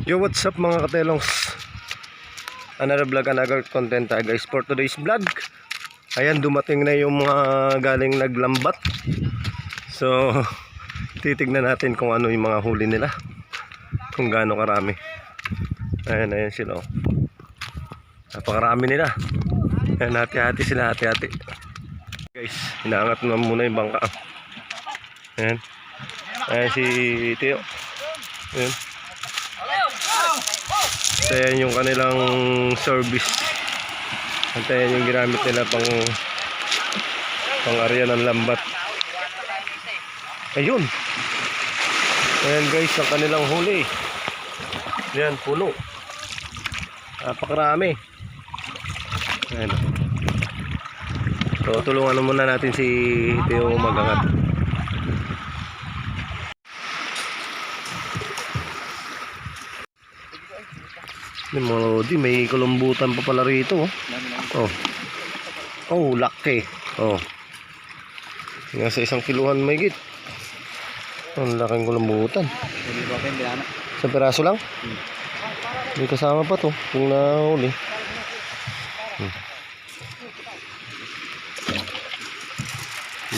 Yo, what's up mga katelongs? Another vlog, another content tayo guys for today's vlog. Ayan, dumating na yung mga galing naglambat. So, titignan natin kung ano yung mga huli nila, kung gaano karami. Ayan, ayan sila oh. Napakarami nila. Ayan, hati-hati sila, hati-hati. Guys, inaangat na muna yung bangka. Ayan. Ayan si Teo. Ayan. So yan yung kanilang service. At yan yung ginamit nila pang area ng lambat. Ayun. Ayan guys, ang kanilang huli. Ayan, puno. Napakarami. Ayan. So tulungan muna natin si Teo magangat. May kulambutan pa pala rito oh. Oh, laki. Oh. Nasa 1 kiluhan may git. Ang laking kulambutan. Sa peraso lang? May kasama pa to kung nahuli.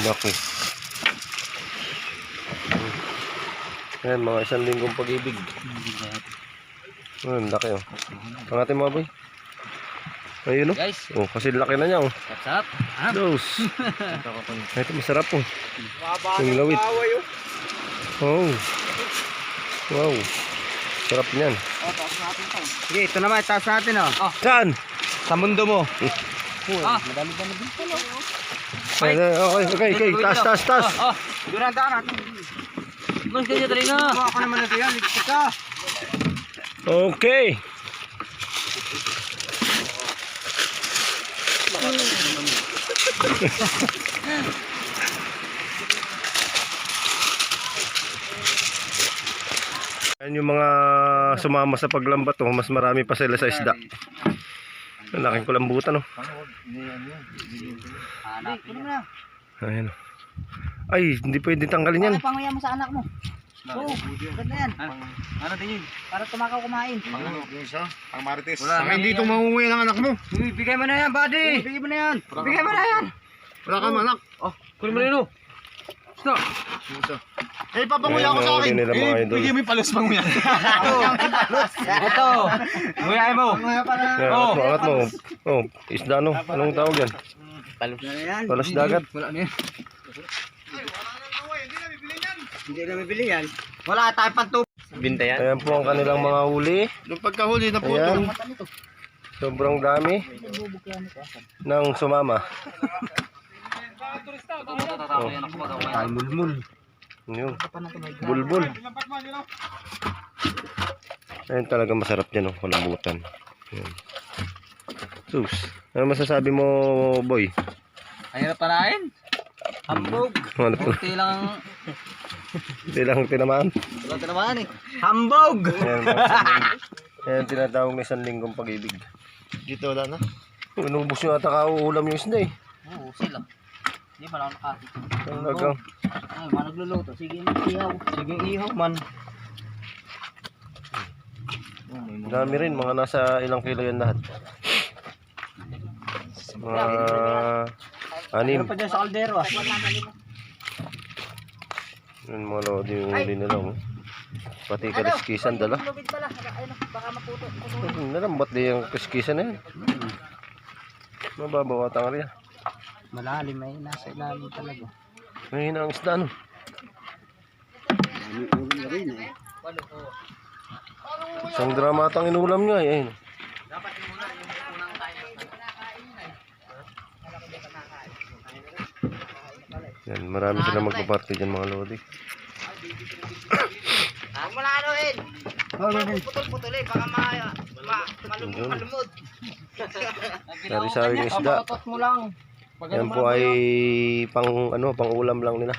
Laki. Ayan, mga 1 linggong pag-ibig. Laki oh. Pangatin mo boy. Ayun oh. Guys. Oh, kasi laki na niya oh. Sarap. Dos. Ito masarap oh. Yung lawit. Oh. Wow. Sarap niyan. Sige, ito naman itaas natin oh. Saan? Sa mundo mo. Madami pa na din pala. Okay. Tas. Durang daan natin. Mas kaya tali na. Ako naman na diyan, ligtas ka. Okay. Yan yung mga sumama sa paglambat oh, mas marami pa sila sa isda. Ang laking kulambutan oh. Ayan oh. Ay, hindi pwede tanggalin yan. Panguya mo sa anak mo. Oo, ganda yan. Ano din yun? Para tumakaw kumain. Pang marites. Saka Hindi itong mahuwi ng anak mo. Bigay mo na yan, buddy. Bigyan mo na yan. Bigay mo na yan. Wala kang anak. Kunin mo na yun oh. Stop. Eh, papanguya ko sa akin. Nila, mga idol. Bigyan mo yung palos panguya. Ito. Nguyay mo. Angat mo. Oh, isda no. Anong tawag yan? Palos dagat. Wala na yan. Hindi na mabili yan. Wala tayong pantub. Binta yan. Ayan po ang kanilang mga huli. Nung pagkahuli na po Ayan. Sobrang dami ng sumama. Ay, mulmul. Yun. Bulbul. Ayan talaga masarap dyan oh, kulambutan. Ayan. Sus. Ano masasabi mo, boy? Ay, hirap panain. Hambog. Ano po? Kunti lang. Hindi lang tinamaan. Wala tinamaan eh. Hambog. Ayan tinatawag na 1 linggong pag-ibig. Dito wala na. Inubos nyo ata kauulam yung isda eh. Oo, sila. Hindi pa lang nakakit. Talagang. Ay, mga nagluluto. Sige, ihaw. Sige, ihaw man. Dami rin, mga nasa ilang kilo yan lahat. Mga 6. Ano pa dyan sa kaldero ah? Yun mga lodi yung huli nila oh. Pati kaliskisan dala. Lubid pala. Ayun, baka maputo. Nalambat din yung kaliskisan na yan. Mababaw at ang area. Malalim ay nasa ilalim talaga. Ngayon ang isda no. Isang dramatang inulam niya eh. Yan, marami sila magpaparty dyan mga lodi. Huwag mo na anuhin. Putol-putol eh. Baka malumod. Sari-sari ng isda. mo lang. Yan po ay pang ulam lang nila.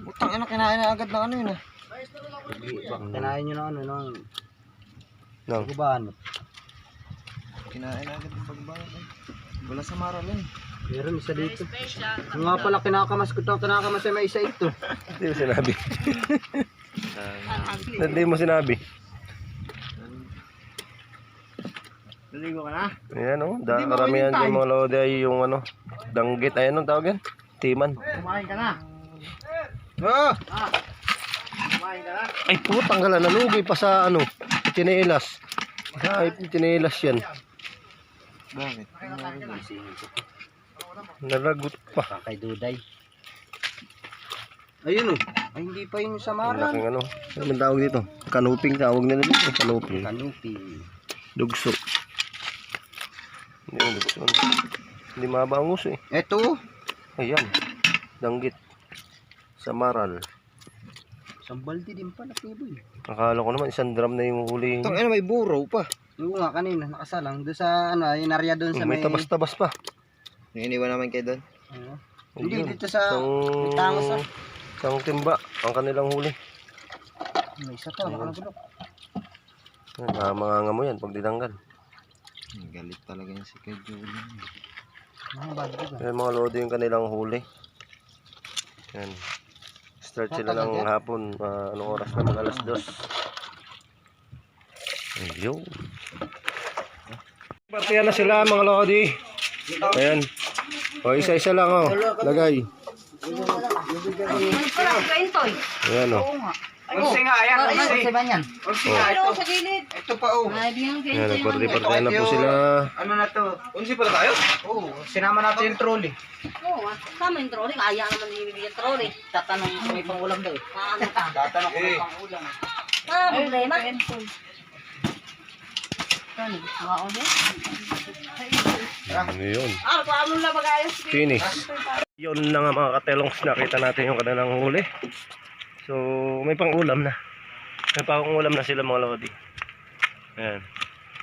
Utang ano, kinain na agad ng ano yun ah. Kinain nyo na ano nung Nang. gubahan. Kinain agad ng pagbangon. Wala sa maralan. Meron isa dito. Nga pala kinakamas ko ito. Kinakamas ay may isa ito. Hindi mo sinabi. Hindi mo sinabi. Naligo ka na? Ayan o, karamihan yung mga lodi ay yung ano, danggit. Ayan ang tawag yan? Timan. Kumain ka na. Kumain ka na. Ay putang gala, nalugi pa sa ano, chinelas. Ay, chinelas yan. Bakit? Nalagot pa. Kay Duday. Ayun oh. Ay, hindi pa yung Ang samaran. laking ano. Ano man tawag dito? Kanuping tawag nila dito. Kanuping. Kanupi. Dugso. Hindi yung dugso. Hindi mahaba ang uso eh. Eto. Ayan. Danggit. Samaral. Sambaldi din pala, Kiboy. Akala ko naman isang drum na yung huli. Itong ano, may buro pa. Oo nga, kanina, nakasalang. Doon sa, ano, yung area doon sa May tabas-tabas pa. Yung iniwan naman kayo doon. Ano? Hindi, Ayun. dito sa, may tangos ah. Isang timba ang kanilang huli. May isa to, nakalagulok. Mga mo yan pag ditanggal. Galit talaga yung si Kuya Julian. Ang bad diba? Yan mga lodi yung kanilang huli. Yan. Start sila ng hapon. Anong oras naman? Alas 2. Ayun. Partiyan na sila mga lodi. Ayan. O isa-isa lang o. Lagay. Ayan o. Unsi nga, ayan, unsi. Unsi ba yan? Unsi nga, ito. Sa gilid. Ito pa, oh. Ayan. Nagparti-partiyan na po sila. Ano na to? Unsi pala tayo? Oo, sinama natin yung trolley. Oo, tama yung trolley. Kaya naman ibibigay yung trolley. Tatanong kung may pangulam daw eh. Paano ka? Tatanong ko may pangulam. Ah, problema. Ano? Oo, eh. Ano yun? Ah, paano na bagayos? Finish. Yun na nga mga katelongs. Nakita natin yung kanilang huli. So may pang-ulam na. May pang-ulam na sila mga lodi. Ayan.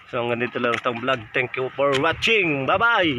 So hanggang dito lang itong vlog. Thank you for watching. Bye bye.